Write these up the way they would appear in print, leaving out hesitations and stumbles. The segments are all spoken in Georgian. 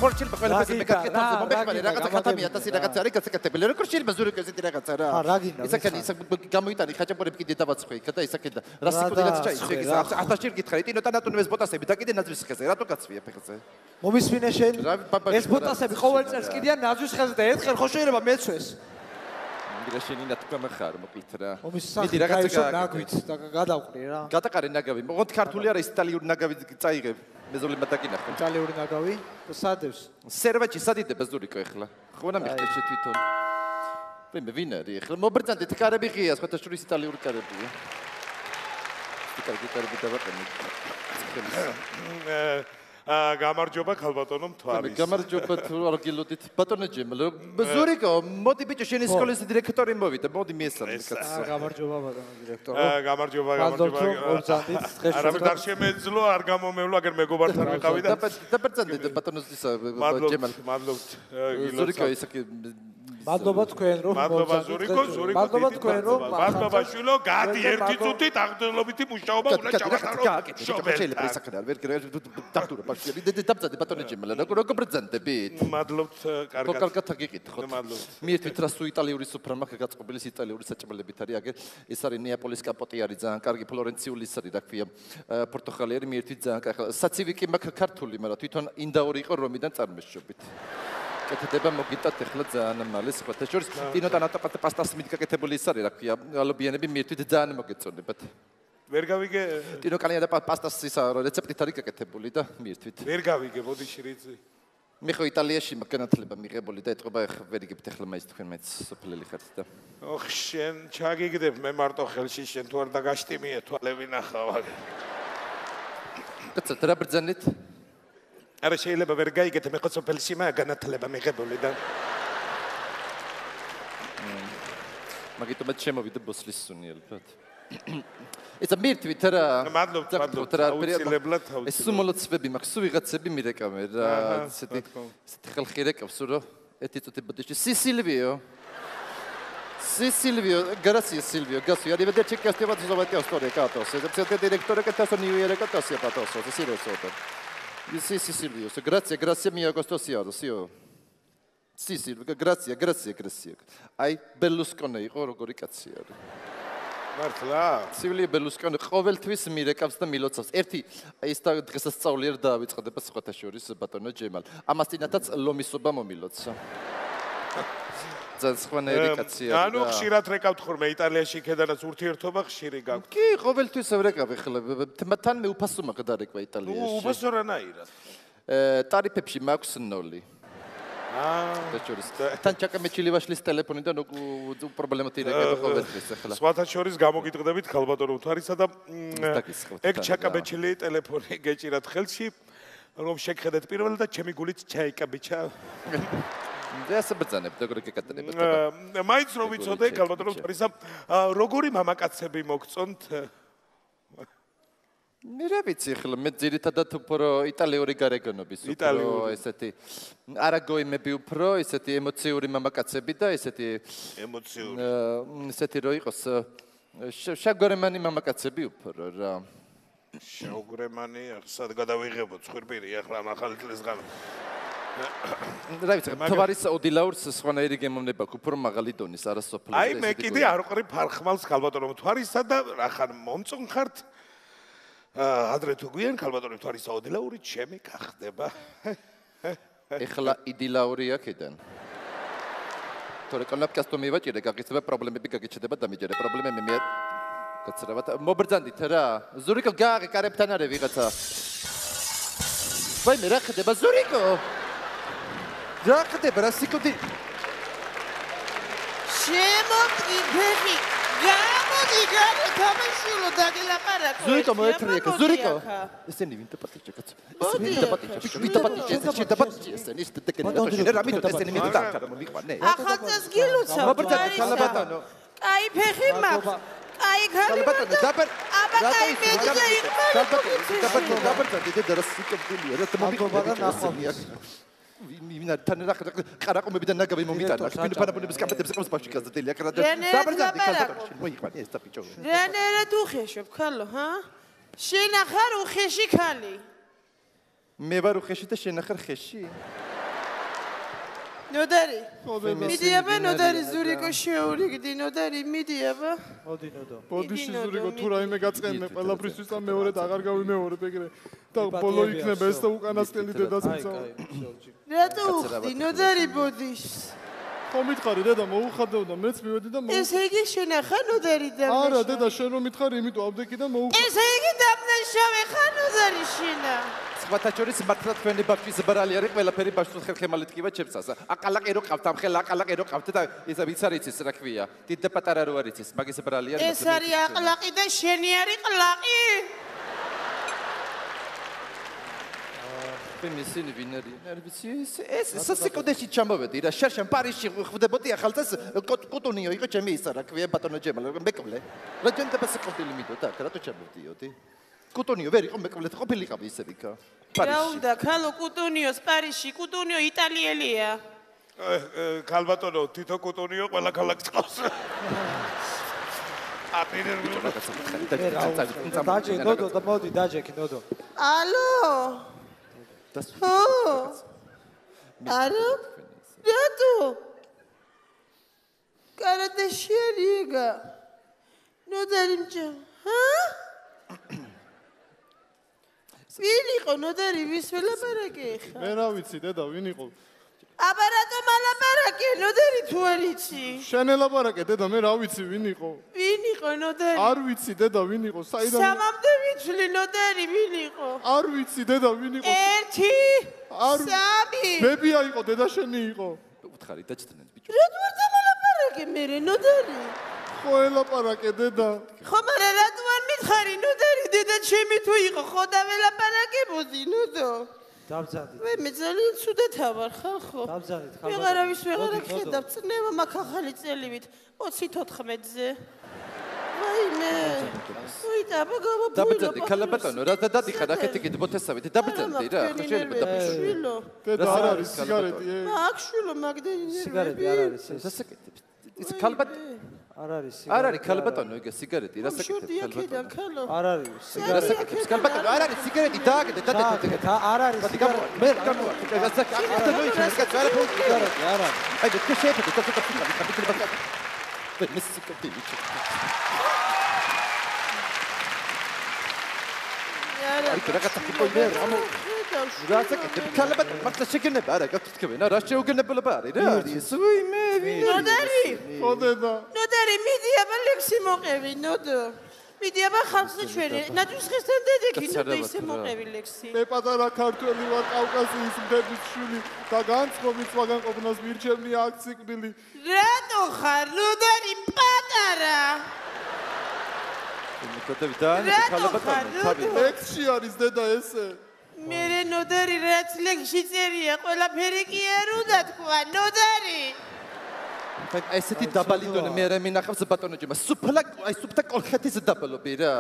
ხორჩილება ყველაფერზე მეკითხეთავს მომეხმარე რაღაცა ხათამი 1000 რაღაცა არის გასაკეთებელი როგორ შეიძლება ზურიკო ესეთი რაღაცა რა ისაკენი გამოიტანი ხაჭაპურები კიდე დავაცხე იქა და ისაკენ და რა სიკოდი რაც ჩაიცე ეს 1000 ჯერ გითხარი ტინო ტანატუნების ბოტასები და კიდე ნაძვის ხეზე რატო გაცვია ფეხზე მომისმინე შენ ეს ბოტასები ყოველ წელს კიდიან ნაძვის ხეზე და ერთხელ ხო შეიძლება მეცვეს მიგრაშენინა თქვა ხარ მოკლით რა მიდი რაღაცა გაგვით და გადავყრი რა გადაყარე ნაგავი მოღონთ ქართული არა ის იტალიური ნაგავი წაიღებ მეზოლი მატაკინახო იტალიური ნაგავი სადევს სერვაჩი სადიდება ზურიკო ეხლა ხონა მიხდე თვითონ მე ვინ არის ეხლა მობრძანდეთ კარები ღია სხვათა შორის იტალიური კარებია კარები დავაყენე გამარჯობა ხალბატონო მთვარის გამარჯობა თუ არ გილოდით ბატონო ჯემალო ზურიკო მოდი ბიჭო შენი სკოლის დირექტორი მოვიდა მოდი მიესალმე კაცო გამარჯობა ბატონო დირექტორი გამარჯობა არა არ შემეძლო არ გამომევლო აგერ მეგობართან ვიყავი და დაბრძანდეთ ბატონოს ჯემალ მადლობთ ზურიკო ისაკი მადლობა თქვენ რომ მადლობა ზურიკო მადლობა თქვენ რომ მადლობა შვილო გადი ერთი წუთით აღდგენლობითი მუშაობა უნდა ჩავატარო შეიძლება ისაკი არ ვერ დაგდურა ბაშები დაბრძანდე ბატონო ჯემალა როგორ ბრძანდებით მადლობთ კარგად გიკითხოთ მიერთვით რა სუ იტალიური სუფრა მაქვს გაწყობილი იტალიური საჭმელებით არის აგერ ეს არის ნეაპოლის კაპოტი არის ძალიან კარგი ფლორენციული ის არის რა ქვია პორტუგალიერი მიერთვით ძალიან კარგი საცივი კი მაქვს ქართული მაგრამ თვითონ ინდაური იყო რომიდან წარმესშობით კეთდება მოგიტათ ახლა ძალიან მალე სხვათა შორის ტინო ტანატო პასტას მიდგაკეთებული ის არის რა ქვია ალობიანები მიერთვით ძალიან მოგეწონებათ ვერ გავიგე ტინო კალია და პასტას ისა რეცეპტით არის გაკეთებული და მიერთვით ვერ გავიგე მოდი შრიცი მე ხო იტალიაში მაგანათლება მიღებული და ეთყობა ახლა ვერ იგებთ ახლა მაინც თქვენ მეც სოფლელი ხართ და ოხ შენ ჩაგიგდებ მე მარტო ხელში შენ თუ არ დაგაშტიმიე თვალები ნახავ კაცო რა ბრძანეთ არა შეიძლება ვერ გაიგეთ მე ხო სოფელში მაგანათლება მიღებული და მაგიტომაც შემოვიდა ბოსლის სუნიელად ეს ამირთვით რა მადლობთ აუცილებლად ეს სუმოლოცვები მაქვს სულ ვიღაცები მირეკავენ რა ესეთი ხალხი რეკავს რომ ერთი წუთი ბოდიში Silvio, grazie Silvio, grazie. Arrivederci che stiamo facendo la storia, Catos. Siete direttore che adesso New Year Catos, Patos, sì lo so. Sì Silvio, grazie mio questo signore, sì Silvio, grazie. Ai Berlusconi, როგორი კაცი არის. მართლა? Silvio Berlusconi ყოველთვის მირეკავს და მილოცავს. ერთი ის და დღესასწაული არ დაავიწყდება სხვათა შორის ბატონო ჯემალ. ამასთანაც ლომისობა მომილოცა. ზანსხვანერი კაცია. ანუ ხშირად რეკავთ ხოლმე იტალიაში ქედანაც ურთიერთობა ხშირი გაქვთ. კი, ყოველთვის ვერეკავ ახლა. თან მე უფასო მაგ დარეკვა იტალიაში. უფასო რანაირად? ტარიფებში მაქვს 0. თან ჩაკამეჩილი ვაშლის ტელეფონიდან პრობლემა თირეკება ყოველთვის ახლა. სხვათა შორის გამოგიტყდებით ხალბატონო მთვარისა და ეგ ჩაკამეჩილი ტელეფონი გეჭირათ ხელში რომ შეგხედეთ პირველად და ჩემი გულით ჩაიკაბიჩა. ეს ბრძანებ და როგორ გეკატანებთ? მაინც რომ ვიცოდე ხალბატონო მთვარისა როგორი მამაკაცები მოგწონთ? მე რა ვიცი ახლა მე ძირითადად უფრო იტალიური გარეგანობის უფრო ესეთი არაგოიმები უფრო ესეთი ემოციური მამაკაცები და ესეთი ესეთი რო იყოს შაგორემანი მამაკაცები უფრო რა შაგორემანი ახლა გადავიღებოთ ხვირპირი ახლა ახალი წლის ღამე რა ვიცი თვარის ოდილაურს სხვანაირი გემოვნება უფრო მაღალი დონის არასოფლო აი მე კიდე არ ვყრი ფარხმალს ხალბატონო მთვარისა და რახან მომწონ ხართ ადრე თუ გვიან ხალბატონო მთვარის ოდილაური ჩემი გახდება ეხლა იდილაური აქედან თორე კოლაპკასტო მივაჭირე გაგიცება პრობლემები გაგიჩნდება და მიჯერე პრობლემები მე გაცრავად მობრძანდით რა ზურიკო გააღე კარებთან არის ვიღაცა ვაიმე რა ხდება ზურიკო რა ხდება რა სიკოდი შემოგვიფეხი გამოდი თამაშულო დაგელაპარაკო ზურიკო მოეთრიეკა ზურიკო ესენი ვინ დაპატიჭე კაცო ესენი დაპატიჭე ესენი დეკენი რა მინუტა ესენი მინუტა მომიყვანე ახალწელს გილოცავ მობრძანდი ხალბატონო კაი ფეხი მაქვს კაი ხალბატონო აბა კაი მეძე იყო დაბრძანდი და რა სიკობდილია რა მომიყვანე ნახავია ვინა თან რა ყარაყომებიდან ნაგავი მომიტანა ვინ ფანაბუნების კამპეტებს ყავს ბაშიკას და დელია კრა დაბრძანდი ხალბატონო მოიყვანე ეს და ბიჭო რანერა თუ ხეშობ ხალო ჰა შენ ახარ უხეში ხალი მე ვარ უხეში და შენ ახარ ხეში ნოდარი. მიდიაბა ნოდარი ზურიკო შეურიგდი ნოდარი მიდიაბა. მოდი ნოდო. ბოდიში ზურიკო თუ რაიმე გაწყენე ყველაფრისთვის და მეორედ აღარ გავიმეორებ ეგრე და ბოლო იქნება ეს და უკანასკნელი დედას მიცავ. რატო უხდი ნოდარი ბოდიშს? ხო მითხარი დედა მოუხადეო და მეც მივედი და ესე იგი შენახა ნოდარი და არა დედა შენ რომ მითხარი იმიტომ აბდეკიდან მოუხადე. ესე იგი დამნაშავე ხარ ნოდარი შენა. სხვათა შორის მართლა თქვენი ბავშვის ბრალი არის ყველაფერი ბავშვის ხერხემალით კივა ჩემსას. აყალაყი რო ყავთ ამ ხელ აყალაყი რო ყავთ და ისა ვიც არის ის რა ქვია. დიდ და პატარა რო არის ის მაგის ბრალი არის. ეს არის აყლაყი და შენი არის ყლაყი. ისინი ვინ არის? ეს სასიკოდეში ჩამოვედი რა შერშენ პარიზში ხვდებოდი ახალწელს კუტუნიო იყო ჩემი ისა რა ქვია ბატონო ჯემალ მეკვლე რა ჯენდება საკონტილი მიდო და რატო ჩამოვდიოდი კუტუნიო ვერ იყო მეკვლე ყოფილიყავი ისე ვიქა პარიზში რა უნდა ქალო კუტუნიოს პარიზში კუტუნიო იტალიელია ქალბატონო თითო კუტუნიო ყველა ქალაქს ყავს დაჯე ნოდო და მოდი დაჯექი ნოდო ალო არა რატო კარადაშიარიგა ნოდარი მჭა ვინ იყო ნოდარი ვის ველაპარაკე ხა მე რა ვიცი დედა ვინ იყო აბა რატო მალაპარაკე ნოდარი თუ არ იცი შენ ელაპარაკე დედა მე რა ვიცი ვინ იყო ვინ იყო ნოდარი არ ვიცი დედა ვინ იყო საიდან სამამდე ვიცვლი ნოდარი ვინ იყო არ ვიცი დედა ვინ იყო 1 3 ბებია იყო დედა შენი იყო უთხარი დაჭდნენ ბიჭო რატო არ დამალაპარაკე მე ნოდარი ხო ელაპარაკე დედა ხო მაგრამ რატო არ მითხარი ნოდარი დედა ჩემი თუ იყო ხო დაველაპარაკებოდი ნოდო დავძადით მე ძალიან ცუდათა ვარ ხალხო დავძადით ხალხო ვეღარავის ვეღარ ხედავ წნევა მაქვს ახალი წელივით 24-ზე ვაიმე უი დაბაგავ დაბძანდი ქალბატონო რა დადიხარ აქეთ იქით ბოთესავით დაბძანდი რა ხო შეიძლება დაბშვილო დედა არ არის სიგარეტი მაქვს შვილო მაგდენი სიგარეტი არ არის სასაკეთებ ის ქალბატონო არ არის არ არის ქალბატონო ეგ სიგარეტი რა საკეთებ ქალბატონო არ არის რა საკეთებ ქალბატონო არ არის სიგარეტი დააგდე და არ არის სიგარეტი მე გამოვარ რა საკეთებ და მოიჩენე კაც არა ფულ სიგარეტი არა აი და შეიძლება და ცოტა ფიქრობ კაპიტალ ბაკა მე სიკოპი ვიჩი აი რა გატაკი პოინტერ ამო რა საკეთებ ქალბატონო მართლა შეგენება არა გაგთქვენ რა შეუგენებელობა არის რა არის უი მე ნოდარი ხო დედა ნოდარი მიდიაბა ლექსი მოყევი ნოდო მიდიაბა ხალხზე ჩვენი ნაძვის ხესთან დედექი ნოდო ისე მოყევი ლექსი მე პატარა ქართველი ვარ კავკასიის მთების შვილი და განწყობი სხვაგან ყოფნას მირჩევნია აქ სიკვდილი რატო ხარ ნოდარი პატარა ლექსში არის დედა ესე მე ნოდარი რაც ლექსში წერია ყველაფერი კი არ უნდა თქვა ნოდარი ესეთი დაბალი დონე მე რა მინახავს ბატონო ჯემა სუფლა აი სუფთა კოლხეთის დაბალობი რა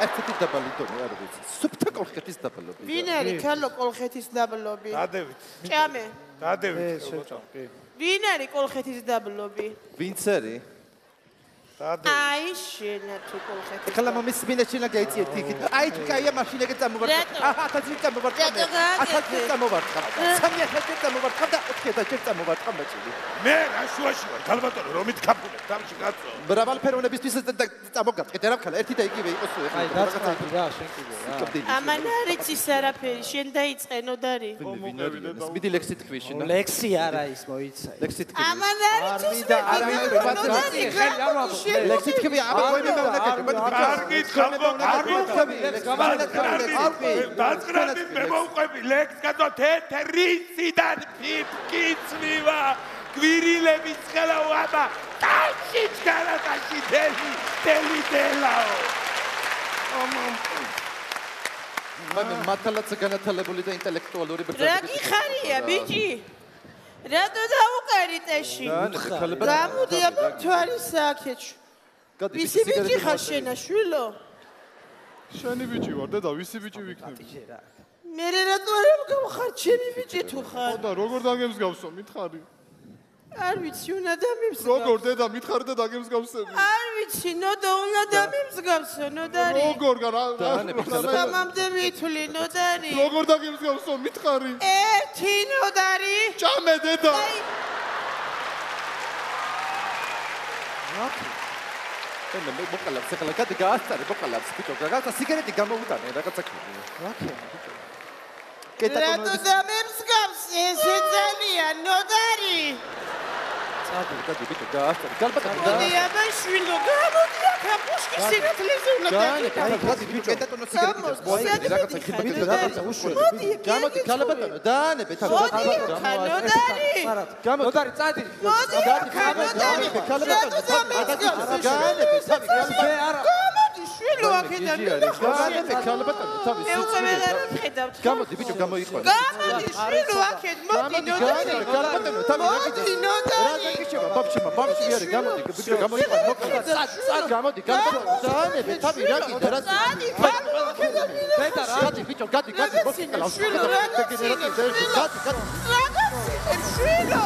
ესეთი დაბალი დონე არ ვიცი სუფთა კოლხეთის დაბალობი ვინ არის ქალო კოლხეთის დაბალობი დადევით ჭამე დადევით ვინ არის კოლხეთის დაბალობი ვინც არის აი შენა თუ კოლხეთი ეხლა მომის მინე შენა გაიწიეთ იქით აი თუ კაია მაშინაკე წამოვარდა აჰა თაძი წამოვარდა ახალ წამოვარდა 3000 წამოვარდა და 4000 წამოვარდა მაჭილი მე რა შუაში ვარ ქალბატონო რომ ითქაფულებ დამში გაწო მრავალ ფეროვნებისთვის წამოგატყეთ რა ხალ ერთი და იგივე იყოს აი დაწყდი რა შენ კიდე რა ამან არის ის არაფერი შენ დაიწყე ნოდარი მიდი ლექსი თქვი შენ ლექსი არა ის მოიცაი ლექსი თქვი ამან არის ის ნოდარი ლექსი თქვი აბა გოიმე მეუნაკეთე კარგი ხალხო დაწყრები მე მოვყვები ლექს გადო თეთრისიდან ფიფკიცვივა გვირილების ხელა ვაბა ტანში ჩგარატაში დელი დელაო მე მართლაც განათლებული და ინტელექტუალური ბრძოლა რა გიხარია ბიჭი რატო დაუკარიტეში გამოდი აბა თვალის სააქეთში ვისი ბიჭი ხარ შენა შვილო შენი ბიჭი ვარ დედა ვისი ბიჭი ვიქნები მე რატო არ გამხარ ჩემი ბიჭი თუ ხარ ხო და როგორ დაგემსგავსო მითხარი არ ვიცი, უნდა დამიმსგავსო. როგორ დედა მითხარი და დაგემსგავსები? არ ვიცი, ნოდა უნდა დამიმსგავსო, ნოდარი. როგორ რა? მამამდე მithვლი, ნოდარი. როგორ დაგემსგავსო, მითხარი? ერთი ნოდარი. ჭამე დედა. მე მოკალებს, ახლა გადი გაასწარე, მოკალებს, ბიჭო, რაღაცა სიგარეტი გამოუტანე, რაღაცა ქონია. რატო დამემსგავსე, ესე ძალიან ნოდარი. გადი ბიჭო, გაასწარე. გალბატონო, მოდი აბა შვილო, გამოდი აქ პუშკის სინათლეზე უნდა დაგიტანო. გადი ბიჭო, კეტატონო სიგარეტი მოდი, რაღაცა ქიმიკატი რაღაცა უშუალო. გამოდი, გალბატონო, დაანებე თან. ნოდარი. ნოდარი, წადი. მოდი, ნოდარი. გალბატონო, დაანებე, თავი, მე არა. გამოდი შვილო აქედან. გაანებე, გალბატონო, თავი. მე უკვე ვეღარ ვხედავთ. გამოდი ბიჭო, გამოიყვანე. გამოდი შვილო აქედ, მოდი ნოდარი. გალბატონო, თავი, მოდი ნოდარი. ბაბში მე არის გამოდი ბიჭო გამოიყვანე მოკლედ გამოდი გალბატონო დაანებე თავი რა კიდე რა წადი ფალო დედა რა გადი ბიჭო გადი მოკლედ შვილო რა გაცინე შვილო